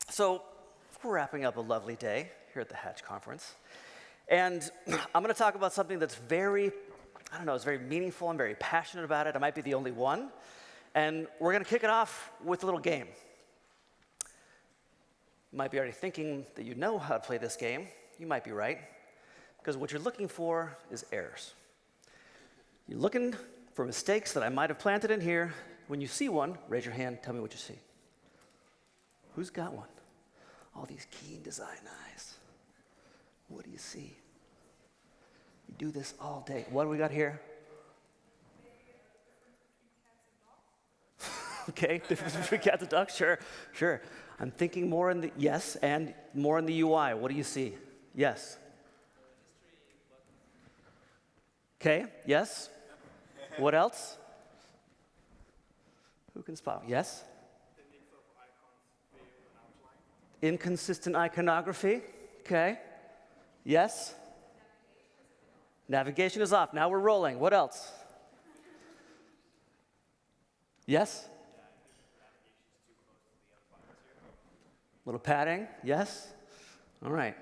So we're wrapping up a lovely day here at the Hatch Conference. And I'm going to talk about something that's it's very meaningful. I'm very passionate about it. I might be the only one. And we're going to kick it off with a little game. You might be already thinking that you know how to play this game. You might be right. Because what you're looking for is errors. You're looking for mistakes that I might have planted in here. When you see one, raise your hand, tell me what you see. Who's got one? All these keen design eyes. What do you see? You do this all day. What do we got here? Okay, difference between cats and dogs, sure. I'm thinking more in the, yes, and more in the UI. What do you see? Yes. Okay, yes. What else? Who can spot? Yes? Inconsistent iconography. Okay. Yes? Navigation is off. Now we're rolling. What else? Yes? Little padding. Yes? All right.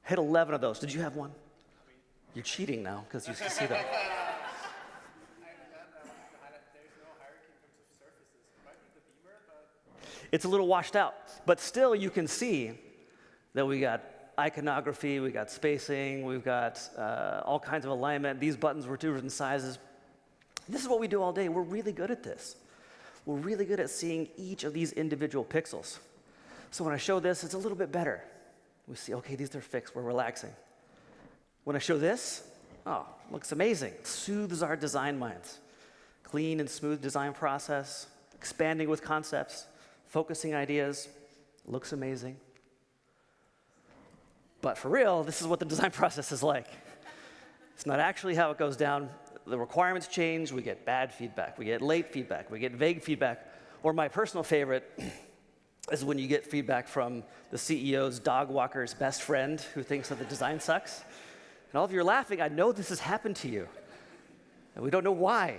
Hit 11 of those. Did you have one? You're cheating now because you see them. It's a little washed out, but still you can see that we got iconography, we got spacing, we've got all kinds of alignment. These buttons were two different sizes. This is what we do all day. We're really good at this. We're really good at seeing each of these individual pixels. So when I show this, it's a little bit better. We see, okay, these are fixed, we're relaxing. When I show this, oh, looks amazing. It soothes our design minds. Clean and smooth design process, expanding with concepts, focusing ideas, looks amazing. But for real, this is what the design process is like. It's not actually how it goes down. The requirements change, we get bad feedback, we get late feedback, we get vague feedback, or my personal favorite is when you get feedback from the CEO's dog walker's best friend who thinks that the design sucks. And all of you are laughing, I know this has happened to you. And we don't know why.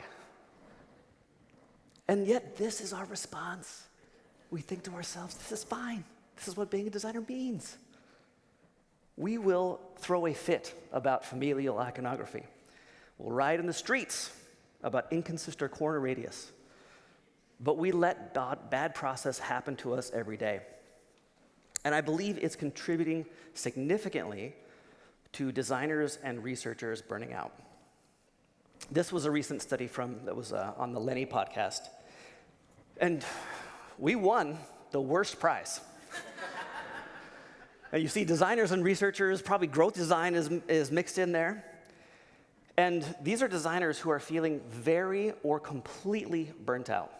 And yet this is our response. We think to ourselves, this is fine. This is what being a designer means. We will throw a fit about familial iconography. We'll ride in the streets about inconsistent corner radius. But we let bad process happen to us every day. And I believe it's contributing significantly to designers and researchers burning out. This was a recent study that was on the Lenny podcast. And we won the worst prize. And you see designers and researchers, probably growth design is mixed in there. And these are designers who are feeling very or completely burnt out.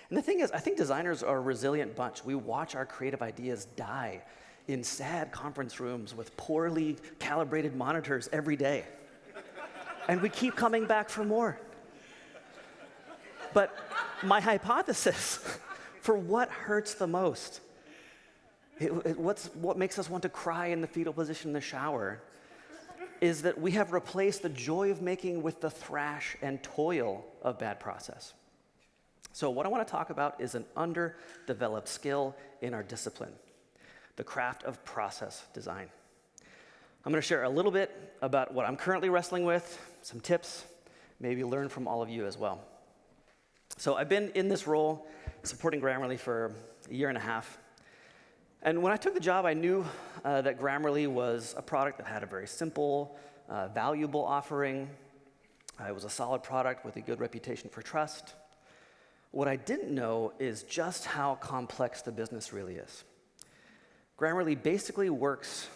And the thing is, I think designers are a resilient bunch. We watch our creative ideas die in sad conference rooms with poorly calibrated monitors every day. And we keep coming back for more. But my hypothesis for what hurts the most, what makes us want to cry in the fetal position in the shower, is that we have replaced the joy of making with the thrash and toil of bad process. So what I want to talk about is an underdeveloped skill in our discipline, the craft of process design. I'm going to share a little bit about what I'm currently wrestling with, some tips, maybe learn from all of you as well. So I've been in this role supporting Grammarly for a year and a half. And when I took the job, I knew that Grammarly was a product that had a very simple, valuable offering. It was a solid product with a good reputation for trust. What I didn't know is just how complex the business really is. Grammarly basically works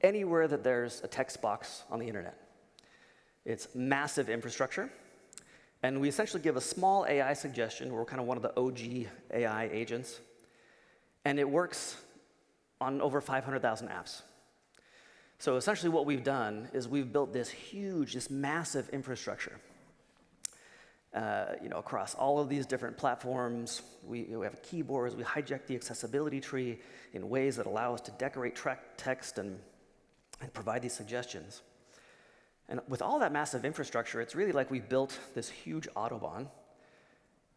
anywhere that there's a text box on the internet. It's massive infrastructure. And we essentially give a small AI suggestion. We're kind of one of the OG AI agents. And it works on over 500,000 apps. So essentially what we've done is we've built this huge, this massive infrastructure across all of these different platforms. We have keyboards. We hijack the accessibility tree in ways that allow us to decorate text and provide these suggestions. And with all that massive infrastructure, it's really like we built this huge Autobahn.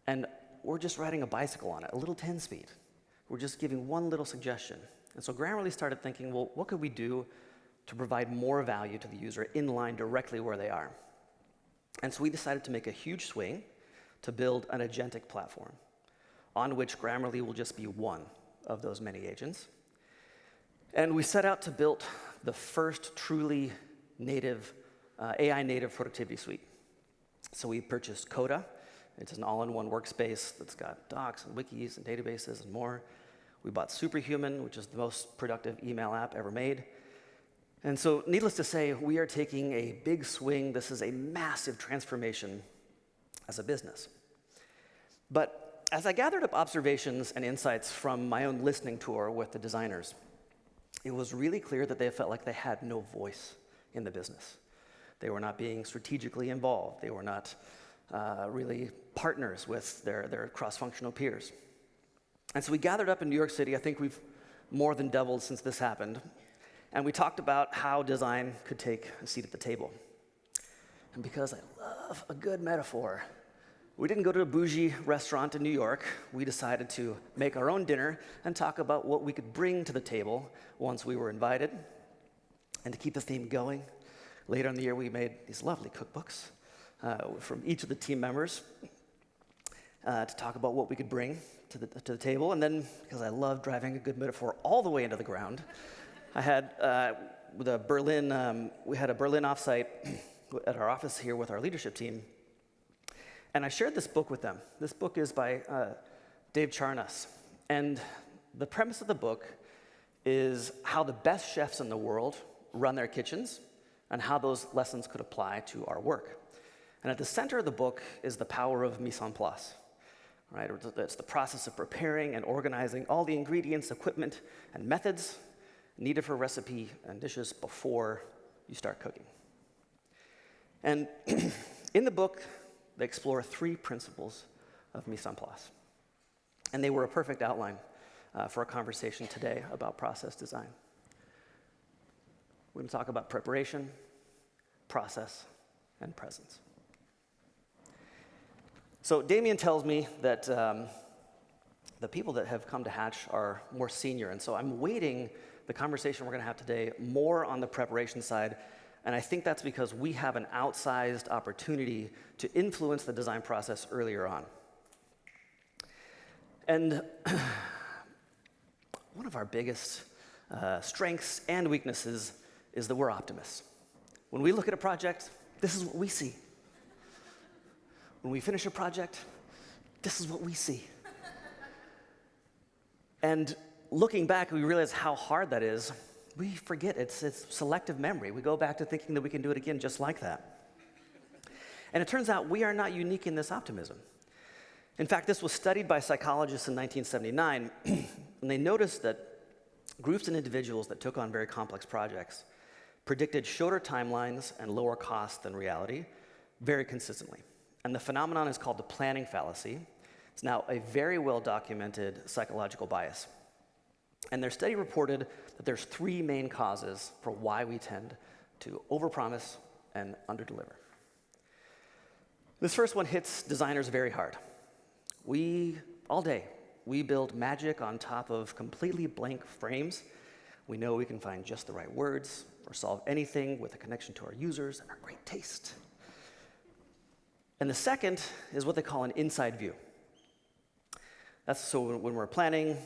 And we're just riding a bicycle on it, a little 10-speed. We're just giving one little suggestion. And so Grammarly started thinking, well, what could we do to provide more value to the user in line directly where they are? And so we decided to make a huge swing to build an agentic platform on which Grammarly will just be one of those many agents. And we set out to build the first truly native, AI-native productivity suite. So we purchased Coda. It's an all-in-one workspace that's got docs and wikis and databases and more. We bought Superhuman, which is the most productive email app ever made. And so, needless to say, we are taking a big swing. This is a massive transformation as a business. But as I gathered up observations and insights from my own listening tour with the designers, it was really clear that they felt like they had no voice in the business. They were not being strategically involved. They were not really partners with their cross-functional peers. And so we gathered up in New York City. I think we've more than doubled since this happened. And we talked about how design could take a seat at the table. And because I love a good metaphor, we didn't go to a bougie restaurant in New York. We decided to make our own dinner and talk about what we could bring to the table once we were invited. And to keep the theme going, later in the year, we made these lovely cookbooks from each of the team members to talk about what we could bring to the table. And then, because I love driving a good metaphor all the way into the ground, I had we had a Berlin offsite at our office here with our leadership team. And I shared this book with them. This book is by Dave Charnas. And the premise of the book is how the best chefs in the world run their kitchens and how those lessons could apply to our work. And at the center of the book is the power of mise en place. Right? It's the process of preparing and organizing all the ingredients, equipment, and methods needed for a recipe and dishes before you start cooking. And in the book, they explore 3 principles of mise en place. And they were a perfect outline for a conversation today about process design. We're going to talk about preparation, process, and presence. So Damien tells me that the people that have come to Hatch are more senior, and so I'm weighting the conversation we're going to have today more on the preparation side, and I think that's because we have an outsized opportunity to influence the design process earlier on. And one of our biggest strengths and weaknesses is that we're optimists. When we look at a project, this is what we see. When we finish a project, this is what we see. And looking back, we realize how hard that is. We forget, it's selective memory. We go back to thinking that we can do it again just like that. And it turns out we are not unique in this optimism. In fact, this was studied by psychologists in 1979, and they noticed that groups and individuals that took on very complex projects predicted shorter timelines and lower costs than reality very consistently. And the phenomenon is called the planning fallacy. It's now a very well-documented psychological bias. And their study reported that there's 3 main causes for why we tend to overpromise and underdeliver. This first one hits designers very hard. All day, we build magic on top of completely blank frames. We know we can find just the right words or solve anything with a connection to our users and our great taste. And the second is what they call an inside view. That's so when we're planning,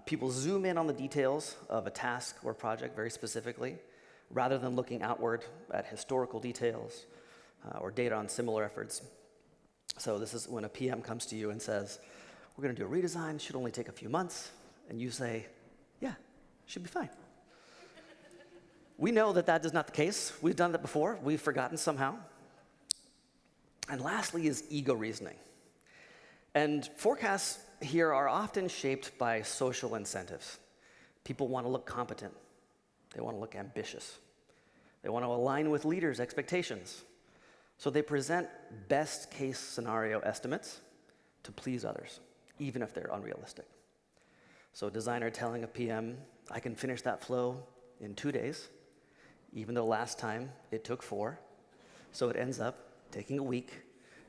people zoom in on the details of a task or project very specifically, rather than looking outward at historical details or data on similar efforts. So this is when a PM comes to you and says, we're going to do a redesign, should only take a few months, and you say, yeah, should be fine. We know that that is not the case. We've done that before. We've forgotten somehow. And lastly is ego reasoning. And forecasts here are often shaped by social incentives. People want to look competent. They want to look ambitious. They want to align with leaders' expectations. So they present best case scenario estimates to please others, even if they're unrealistic. So a designer telling a PM, I can finish that flow in 2 days, even though last time it took 4. So it ends up taking a week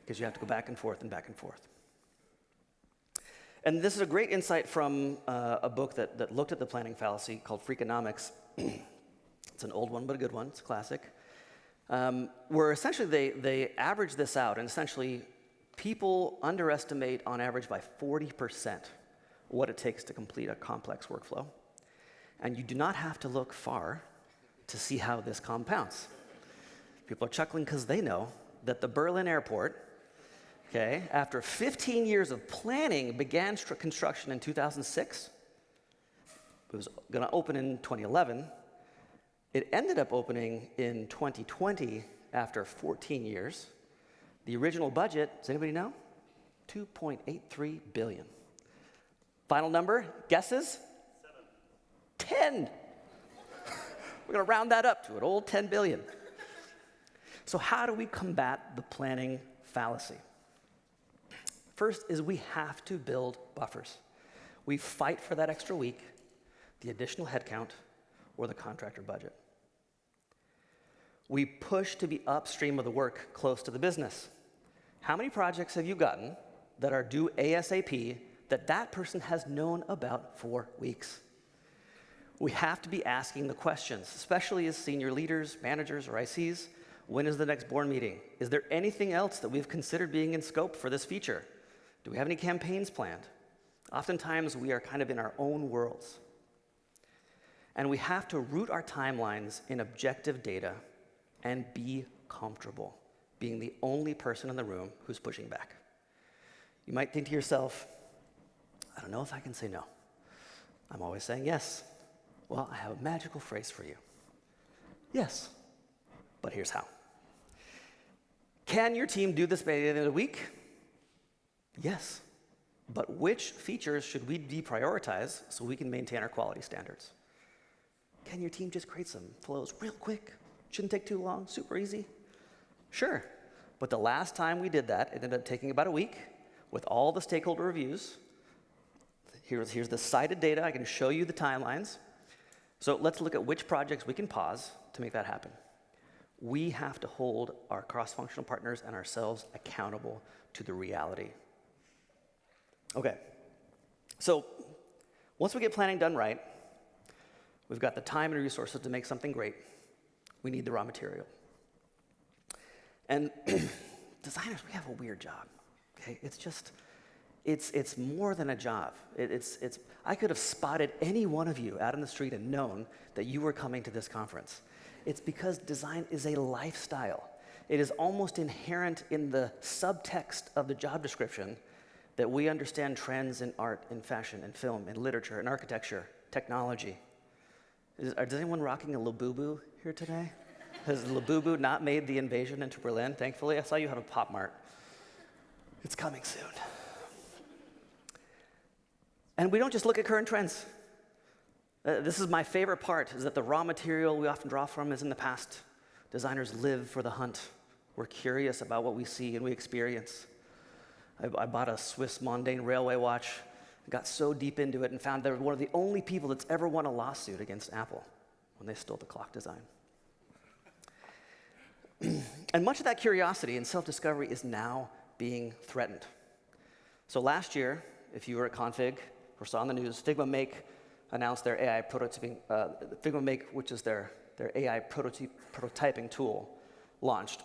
because you have to go back and forth and back and forth. And this is a great insight from a book that looked at the planning fallacy called Freakonomics. It's an old one, but a good one. It's a classic. Where essentially they average this out, and essentially people underestimate on average by 40% what it takes to complete a complex workflow. And you do not have to look far to see how this compounds. People are chuckling because they know that the Berlin airport, okay, after 15 years of planning, began construction in 2006. It was going to open in 2011. It ended up opening in 2020 after 14 years. The original budget, does anybody know? $2.83 billion. Final number, guesses? 10. We're going to round that up to an old 10 billion. So how do we combat the planning fallacy? First is we have to build buffers. We fight for that extra week, the additional headcount, or the contractor budget. We push to be upstream of the work, close to the business. How many projects have you gotten that are due ASAP that person has known about for weeks? We have to be asking the questions, especially as senior leaders, managers, or ICs. When is the next board meeting? Is there anything else that we've considered being in scope for this feature? Do we have any campaigns planned? Oftentimes, we are kind of in our own worlds. And we have to root our timelines in objective data and be comfortable being the only person in the room who's pushing back. You might think to yourself, I don't know if I can say no. I'm always saying yes. Well, I have a magical phrase for you. Yes, but here's how. Can your team do this by the end of the week? Yes, but which features should we deprioritize so we can maintain our quality standards? Can your team just create some flows real quick? Shouldn't take too long, super easy? Sure, but the last time we did that, it ended up taking about a week with all the stakeholder reviews. Here's the cited data. I can show you the timelines. So let's look at which projects we can pause to make that happen. We have to hold our cross-functional partners and ourselves accountable to the reality. Okay, so once we get planning done right, we've got the time and resources to make something great. We need the raw material. And designers, we have a weird job, okay? It's more than a job. I could have spotted any one of you out in the street and known that you were coming to this conference. It's because design is a lifestyle. It is almost inherent in the subtext of the job description that we understand trends in art, in fashion, in film, in literature, in architecture, technology. Is anyone rocking a Labubu here today? Has Labubu not made the invasion into Berlin, thankfully? I saw you have a Pop Mart. It's coming soon. And we don't just look at current trends. This is my favorite part, is that the raw material we often draw from is in the past. Designers live for the hunt. We're curious about what we see and we experience. I bought a Swiss Mondaine railway watch, got so deep into it and found they were one of the only people that's ever won a lawsuit against Apple when they stole the clock design. And much of that curiosity and self-discovery is now being threatened. So last year, if you were at Config or saw on the news, Figma Make announced their AI prototyping, Figma Make, which is their AI prototyping tool, launched.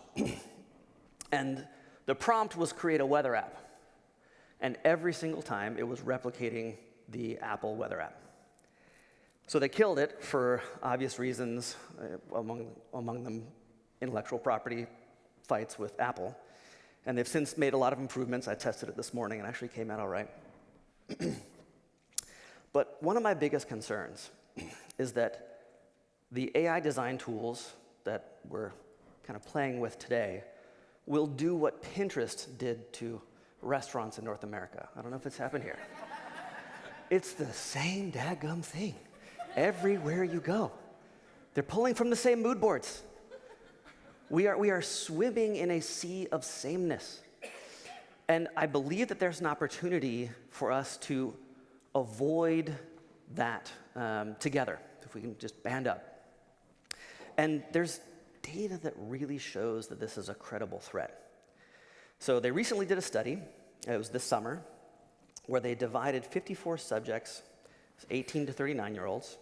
And the prompt was create a weather app. And every single time, it was replicating the Apple weather app. So they killed it for obvious reasons, among them intellectual property fights with Apple. And they've since made a lot of improvements. I tested it this morning and actually came out all right. But one of my biggest concerns is that the AI design tools that we're kind of playing with today will do what Pinterest did to restaurants in North America. I don't know if it's happened here. It's the same dadgum thing everywhere you go. They're pulling from the same mood boards. We are swimming in a sea of sameness. And I believe that there's an opportunity for us to avoid that together, if we can just band up. And there's data that really shows that this is a credible threat. So they recently did a study, it was this summer, where they divided 54 subjects, 18 to 39-year-olds.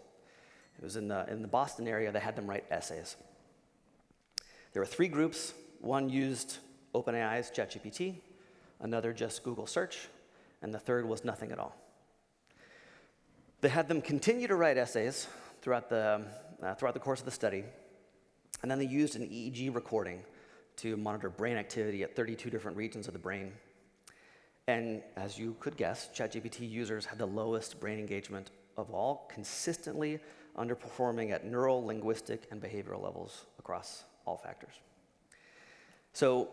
It was in the Boston area. They had them write essays. There were 3 groups. One used OpenAI's ChatGPT, another just Google search, and the third was nothing at all. They had them continue to write essays throughout the course of the study, and then they used an EEG recording to monitor brain activity at 32 different regions of the brain. And as you could guess, ChatGPT users had the lowest brain engagement of all, consistently underperforming at neural, linguistic, and behavioral levels across all factors. So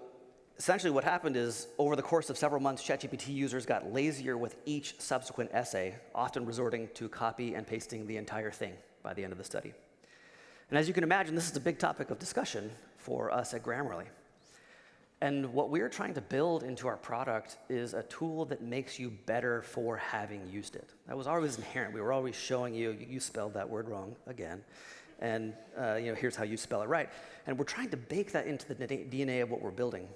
essentially what happened is, over the course of several months, ChatGPT users got lazier with each subsequent essay, often resorting to copy and pasting the entire thing by the end of the study. And as you can imagine, this is a big topic of discussion for us at Grammarly. And what we're trying to build into our product is a tool that makes you better for having used it. That was always inherent. We were always showing you spelled that word wrong again, and here's how you spell it right. And we're trying to bake that into the DNA of what we're building.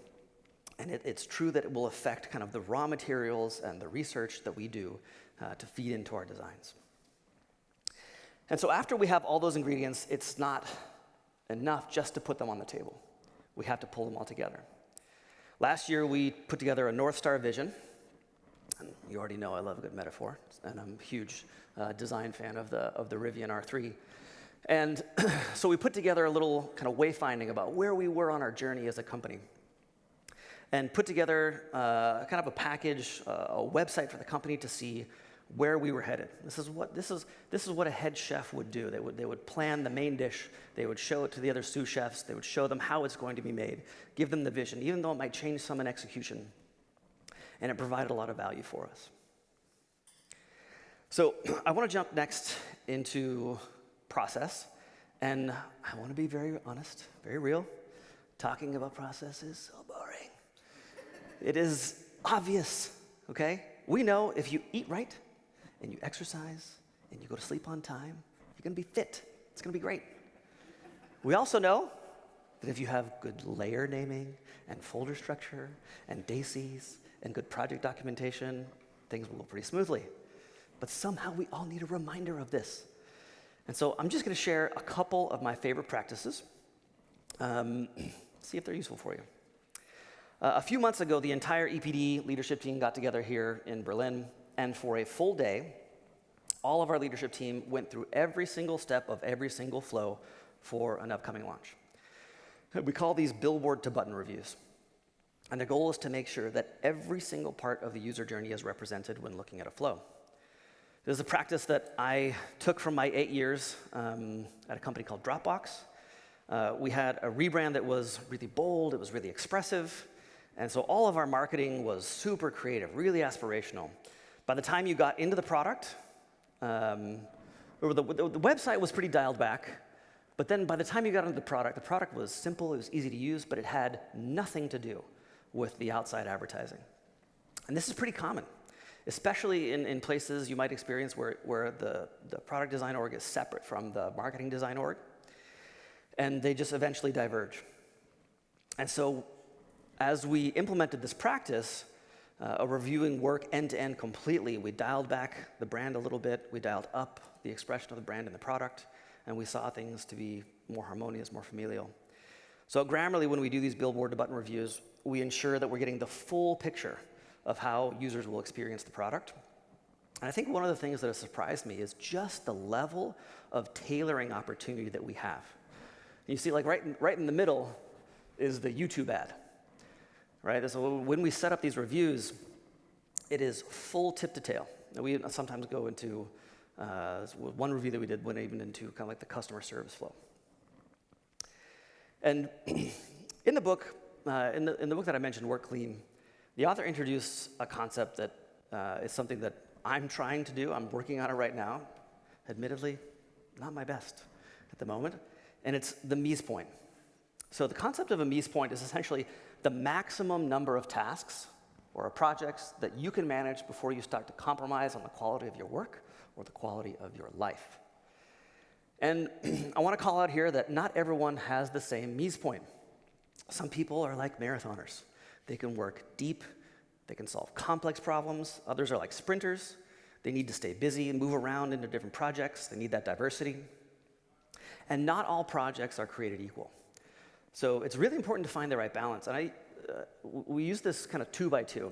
And it's true that it will affect kind of the raw materials and the research that we do to feed into our designs. And so after we have all those ingredients, it's not enough just to put them on the table. We have to pull them all together. Last year, we put together a North Star vision. And you already know I love a good metaphor, and I'm a huge design fan of the Rivian R3. And so we put together a little kind of wayfinding about where we were on our journey as a company, and put together kind of a package, a website for the company to see where we were headed. This is what a head chef would do. They would plan the main dish. They would show it to the other sous chefs. They would show them how it's going to be made, give them the vision, even though it might change some in execution. And it provided a lot of value for us. So I want to jump next into process. And I want to be very honest, very real. Talking about process is so boring. It is obvious, okay? We know if you eat right, and you exercise, and you go to sleep on time, you're going to be fit. It's going to be great. We also know that if you have good layer naming and folder structure and daisies and good project documentation, things will go pretty smoothly. But somehow we all need a reminder of this. And so I'm just going to share a couple of my favorite practices, see if they're useful for you. A few months ago, the entire EPD leadership team got together here in Berlin, and for a full day, all of our leadership team went through every single step of every single flow for an upcoming launch. We call these billboard to button reviews. And the goal is to make sure that every single part of the user journey is represented when looking at a flow. This is a practice that I took from my 8 years at a company called Dropbox. We had a rebrand that was really bold, it was really expressive, and so all of our marketing was super creative, really aspirational. By the time you got into the product, the website was pretty dialed back, but then by the time you got into the product was simple, it was easy to use, but it had nothing to do with the outside advertising. And this is pretty common, especially in places you might experience where the product design org is separate from the marketing design org, and they just eventually diverge. And so as we implemented this practice, reviewing work end-to-end completely, we dialed back the brand a little bit, we dialed up the expression of the brand in the product, and we saw things to be more harmonious, more familial. So at Grammarly, when we do these billboard to button reviews, we ensure that we're getting the full picture of how users will experience the product. And I think one of the things that has surprised me is just the level of tailoring opportunity that we have. You see, like right in the middle is the YouTube ad. Right? So when we set up these reviews, it is full tip to tail. And we sometimes go into, one review that we did went even into kind of like the customer service flow. And in the book that I mentioned, Work Clean, the author introduced a concept that is something that I'm trying to do. I'm working on it right now. Admittedly, not my best at the moment. And it's the mise point. So the concept of a mise point is essentially the maximum number of tasks or projects that you can manage before you start to compromise on the quality of your work or the quality of your life. And I want to call out here that not everyone has the same mise point. Some people are like marathoners. They can work deep, They can solve complex problems. Others are like sprinters. They need to stay busy and move around into different projects. They need that diversity. And not all projects are created equal. So it's really important to find the right balance. And we use this kind of 2x2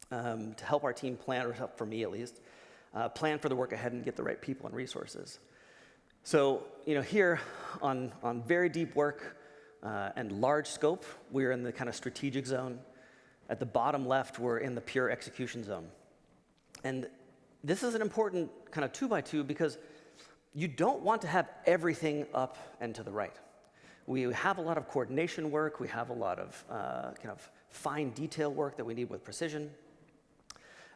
to help our team plan, or help for me at least, plan for the work ahead and get the right people and resources. So, here on very deep work and large scope, we're in the kind of strategic zone. At the bottom left, we're in the pure execution zone. And this is an important kind of 2x2 because you don't want to have everything up and to the right. We have a lot of coordination work. We have a lot of kind of fine detail work that we need with precision.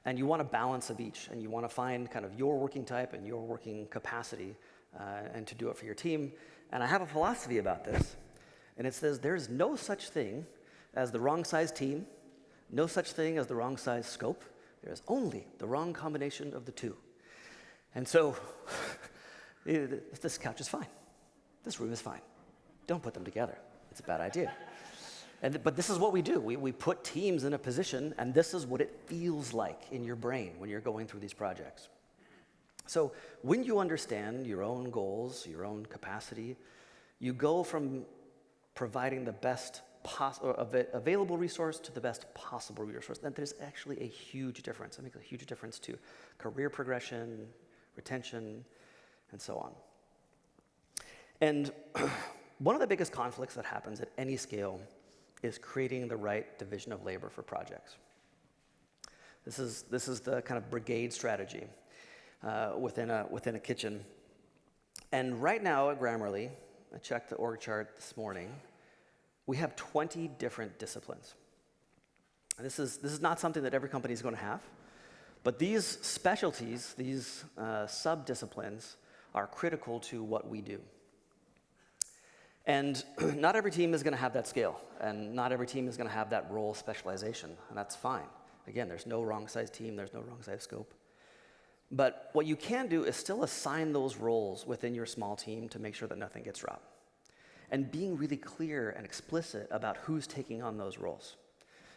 And you want a balance of each, and you want to find kind of your working type and your working capacity and to do it for your team. And I have a philosophy about this, and it says there's no such thing as the wrong size team, no such thing as the wrong size scope. There is only the wrong combination of the two. And so this couch is fine. This room is fine. Don't put them together. It's a bad idea. But this is what we do. We put teams in a position, and this is what it feels like in your brain when you're going through these projects. So when you understand your own goals, your own capacity, you go from providing the best available resource to the best possible resource. And there's actually a huge difference. It makes a huge difference to career progression, retention, and so on. And one of the biggest conflicts that happens at any scale is creating the right division of labor for projects. This is the kind of brigade strategy within a kitchen. And right now at Grammarly, I checked the org chart this morning, we have 20 different disciplines. And this is not something that every company is going to have, but these specialties, these sub-disciplines, are critical to what we do. And not every team is going to have that scale, and not every team is going to have that role specialization, and that's fine. Again, there's no wrong size team, there's no wrong size scope. But what you can do is still assign those roles within your small team to make sure that nothing gets dropped. And being really clear and explicit about who's taking on those roles.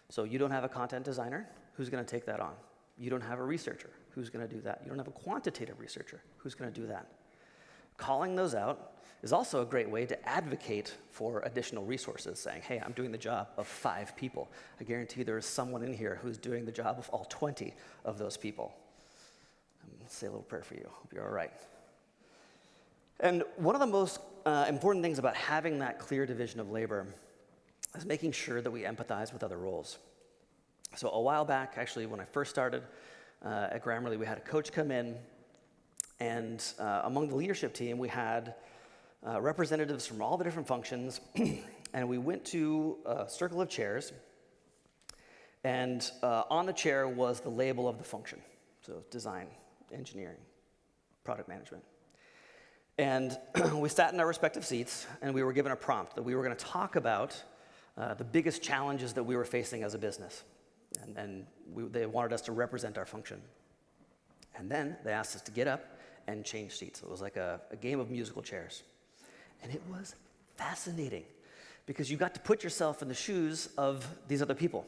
So you don't have a content designer, who's going to take that on? You don't have a researcher, who's going to do that? You don't have a quantitative researcher, who's going to do that? Calling those out is also a great way to advocate for additional resources, saying, hey, I'm doing the job of 5 people. I guarantee there's someone in here who's doing the job of all 20 of those people. Say a little prayer for you. Hope you're all right. And one of the most important things about having that clear division of labor is making sure that we empathize with other roles. So a while back, actually, when I first started at Grammarly, we had a coach come in, and among the leadership team, we had representatives from all the different functions, and we went to a circle of chairs, and on the chair was the label of the function, so design, engineering, product management. And we sat in our respective seats, and we were given a prompt that we were going to talk about the biggest challenges that we were facing as a business, and they wanted us to represent our function. And then they asked us to get up and change seats. It was like a game of musical chairs. And it was fascinating because you got to put yourself in the shoes of these other people.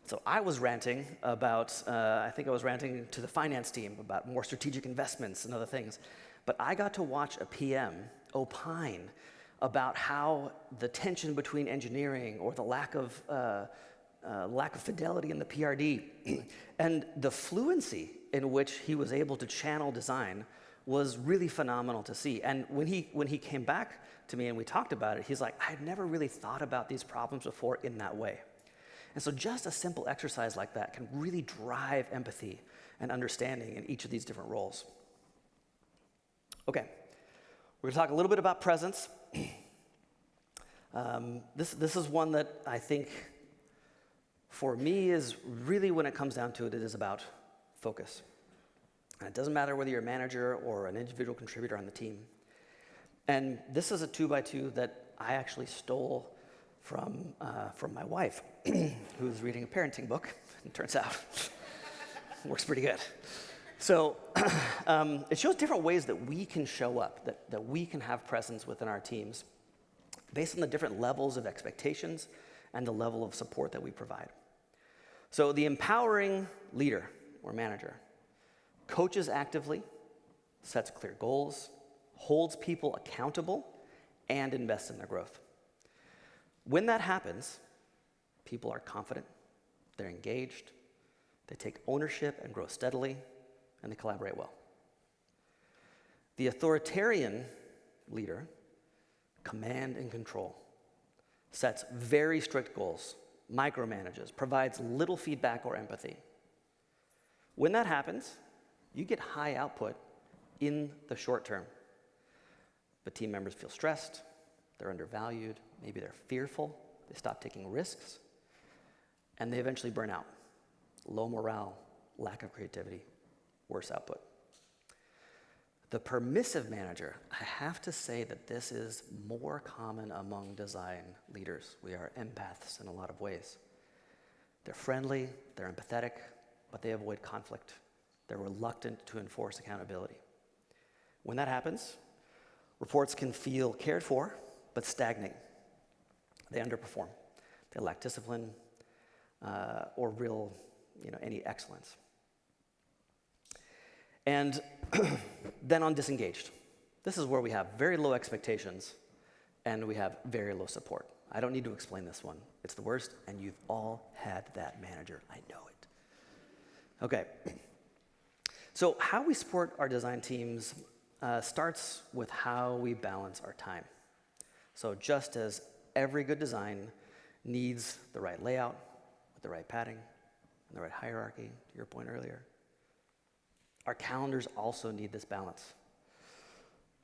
So I was ranting about, I think I was ranting to the finance team about more strategic investments and other things. But I got to watch a PM opine about how the tension between engineering or the lack of fidelity in the PRD and the fluency in which he was able to channel design was really phenomenal to see. And when he came back to me and we talked about it, he's like, I had never really thought about these problems before in that way. And so just a simple exercise like that can really drive empathy and understanding in each of these different roles. Okay, we're gonna talk a little bit about presence. This is one that I think for me is really, when it comes down to it, it is about focus. And it doesn't matter whether you're a manager or an individual contributor on the team. And this is a 2x2 that I actually stole from my wife, who's reading a parenting book, it turns out. Works pretty good. So it shows different ways that we can show up, that we can have presence within our teams based on the different levels of expectations and the level of support that we provide. So the empowering leader or manager coaches actively, sets clear goals, holds people accountable, and invests in their growth. When that happens, people are confident, they're engaged, they take ownership and grow steadily, and they collaborate well. The authoritarian leader, command and control, sets very strict goals, micromanages, provides little feedback or empathy. When that happens, you get high output in the short term. But team members feel stressed, they're undervalued, maybe they're fearful, they stop taking risks, and they eventually burn out. Low morale, lack of creativity, worse output. The permissive manager, I have to say that this is more common among design leaders. We are empaths in a lot of ways. They're friendly, they're empathetic, but they avoid conflict. They're reluctant to enforce accountability. When that happens, reports can feel cared for, but stagnate. They underperform. They lack discipline or real, any excellence. And then on disengaged. This is where we have very low expectations and we have very low support. I don't need to explain this one. It's the worst, and you've all had that manager. I know it. Okay. So how we support our design teams starts with how we balance our time. So just as every good design needs the right layout, with the right padding, and the right hierarchy, to your point earlier, our calendars also need this balance.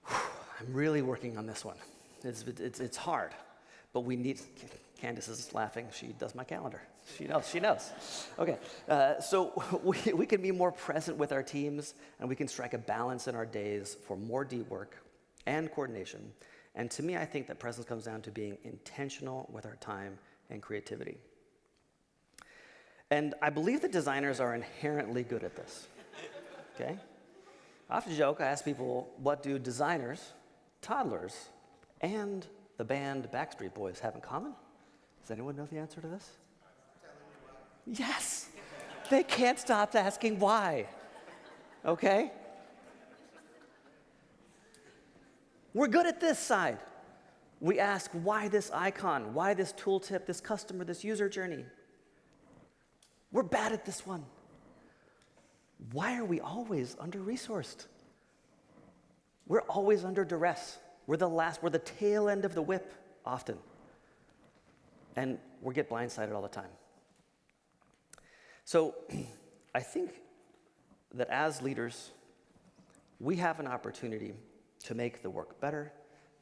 I'm really working on this one. It's hard, but we need, Candace is laughing, she does my calendar. She knows. Okay, so we can be more present with our teams, and we can strike a balance in our days for more deep work and coordination. And to me, I think that presence comes down to being intentional with our time and creativity. And I believe that designers are inherently good at this. Okay? I often joke, I ask people, what do designers, toddlers, and the band Backstreet Boys have in common? Does anyone know the answer to this? Yes! They can't stop asking why. Okay? We're good at this side. We ask, why this icon? Why this tooltip, this customer, this user journey? We're bad at this one. Why are we always under-resourced? We're always under duress. We're the tail end of the whip, often. And we get blindsided all the time. So I think that as leaders, we have an opportunity to make the work better,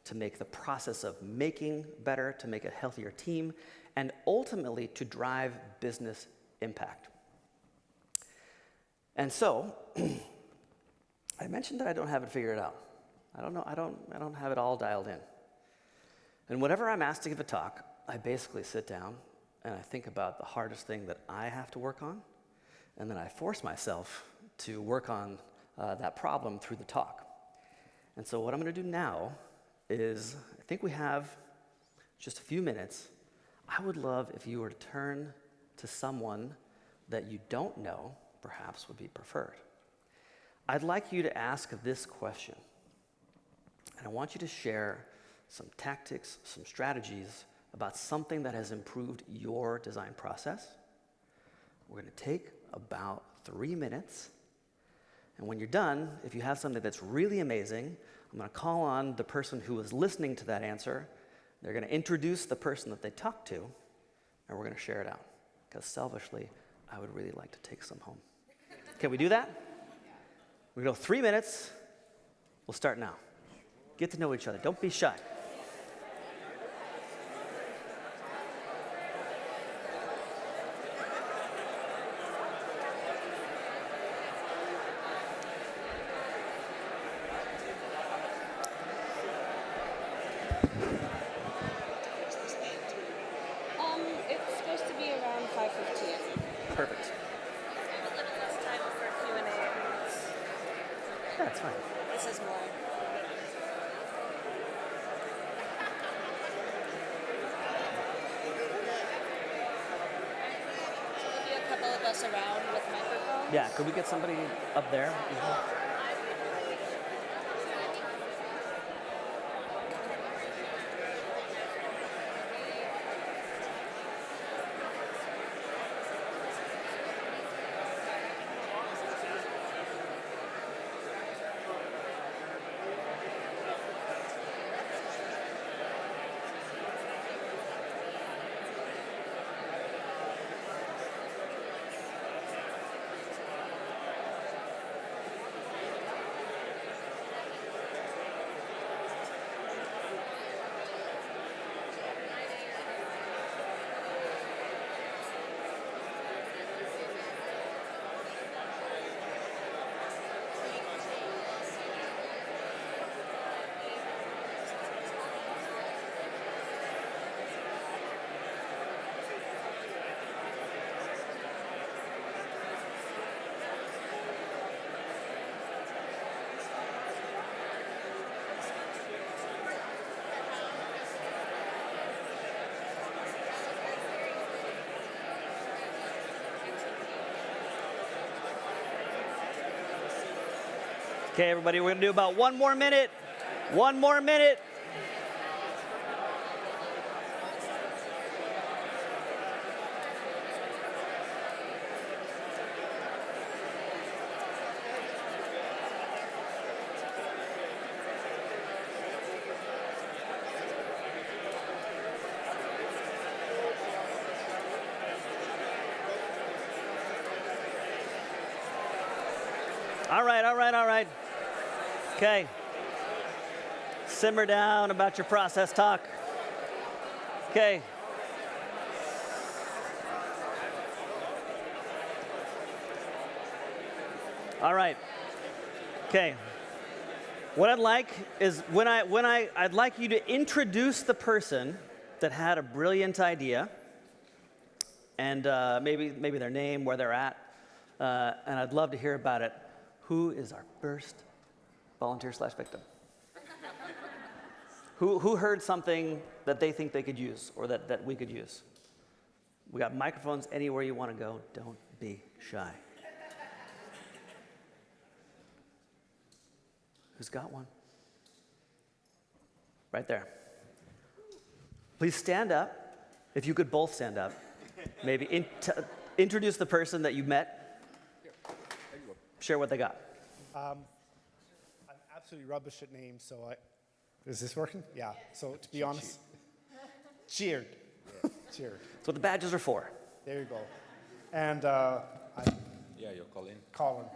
to make the process of making better, to make a healthier team, and ultimately to drive business impact. And so, I mentioned that I don't have it figured out. I don't have it all dialed in. And whenever I'm asked to give a talk, I basically sit down and I think about the hardest thing that I have to work on, and then I force myself to work on that problem through the talk. And so what I'm going to do now is, I think we have just a few minutes. I would love if you were to turn to someone that you don't know, perhaps would be preferred. I'd like you to ask this question, and I want you to share some tactics, some strategies about something that has improved your design process. We're going to take about 3 minutes, and when you're done, if you have something that's really amazing, I'm going to call on the person who is listening to that answer. They're going to introduce the person that they talked to, and we're going to share it out, because selfishly, I would really like to take some home. Can we do that? We go 3 minutes. We'll start now. Get to know each other. Don't be shy. It's supposed to be around 5:15. Perfect. Yeah, it's fine. This is more. So there'll be a couple us around with microphones. Yeah, could we get somebody up there? Okay, everybody, we're gonna do about 1 more minute. 1 more minute. All right, all right, all right. Okay. Simmer down about your process talk. Okay. All right. Okay. What I'd like is I'd like you to introduce the person that had a brilliant idea, and maybe their name, where they're at, and I'd love to hear about it. Who is our first volunteer/victim? Who heard something that they think they could use, or that we could use? We got microphones anywhere you want to go. Don't be shy. Who's got one? Right there. Please stand up. If you could both stand up. Maybe introduce the person that you met. Share what they got. I'm absolutely rubbish at names, so is this working? Yeah. So to be honest, cheered. Yeah. Cheered. That's what the badges are for. There you go. And You're Collin. Colin.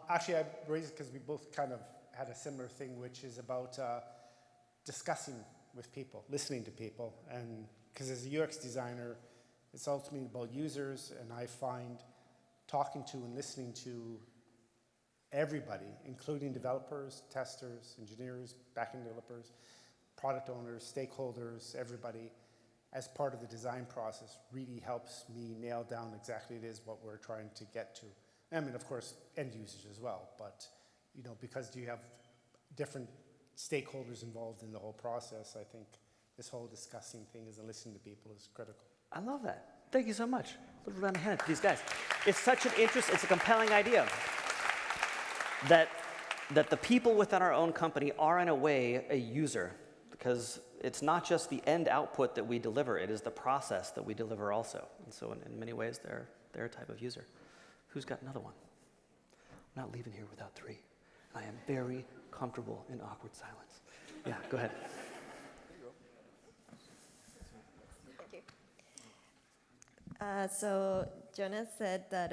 Actually, I raised it because we both kind of had a similar thing, which is about discussing with people, listening to people, and because as a UX designer, it's ultimately about users, and I find talking to and listening to everybody, including developers, testers, engineers, backend developers, product owners, stakeholders, everybody, as part of the design process really helps me nail down exactly what we're trying to get to. I mean, of course, end users as well, but because you have different stakeholders involved in the whole process, I think this whole discussing thing and listening to people is critical. I love that. Thank you so much. A little round of hand to these guys. It's such an it's a compelling idea that the people within our own company are in a way a user, because it's not just the end output that we deliver, it is the process that we deliver also. And so in many ways, they're a type of user. Who's got another one? I'm not leaving here without 3. I am very comfortable in awkward silence. Yeah, go ahead. So Jonas said that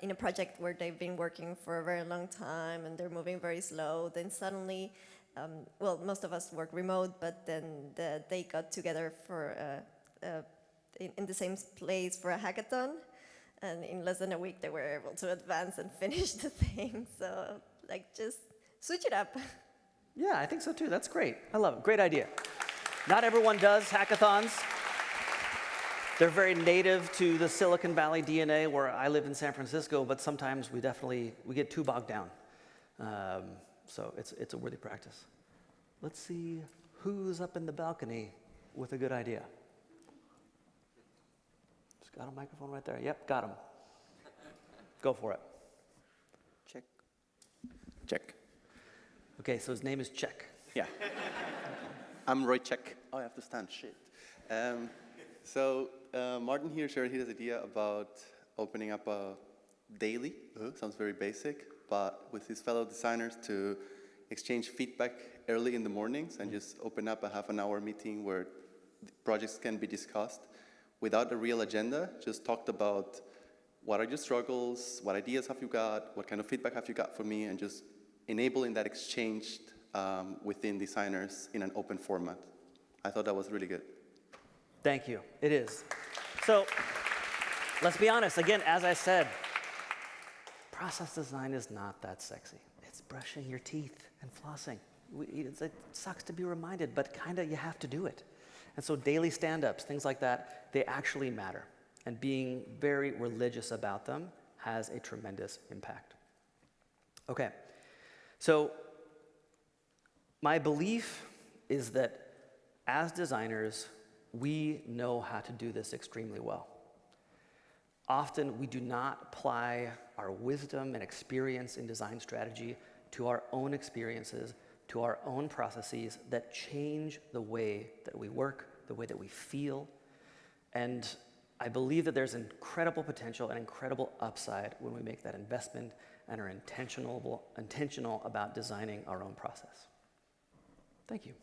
in a project where they've been working for a very long time and they're moving very slow, then suddenly, most of us work remote, but then they got together for in the same place for a hackathon, and in less than a week they were able to advance and finish the thing. So just switch it up. Yeah, I think so too. That's great. I love it. Great idea. Not everyone does hackathons. They're very native to the Silicon Valley DNA, where I live in San Francisco, but sometimes we get too bogged down. So it's a worthy practice. Let's see who's up in the balcony with a good idea. Got a microphone right there? Yep, got him. Go for it. Check. Check. Okay, so his name is Check. Yeah. I'm Roy Check. Oh, I have to stand. Shit. Martin here shared his idea about opening up a daily. Sounds very basic, but with his fellow designers to exchange feedback early in the mornings and just open up a half-an-hour meeting where projects can be discussed without a real agenda. Just talked about what are your struggles, what ideas have you got, what kind of feedback have you got for me, and just enabling that exchange within designers in an open format. I thought that was really good. Thank you. It is. So let's be honest. Again, as I said, process design is not that sexy. It's brushing your teeth and flossing. It sucks to be reminded, but kind of you have to do it. And so daily stand-ups, things like that, they actually matter. And being very religious about them has a tremendous impact. Okay, so my belief is that as designers, we know how to do this extremely well. Often we do not apply our wisdom and experience in design strategy to our own experiences, to our own processes that change the way that we work, the way that we feel. And I believe that there's incredible potential and incredible upside when we make that investment and are intentional about designing our own process. Thank you.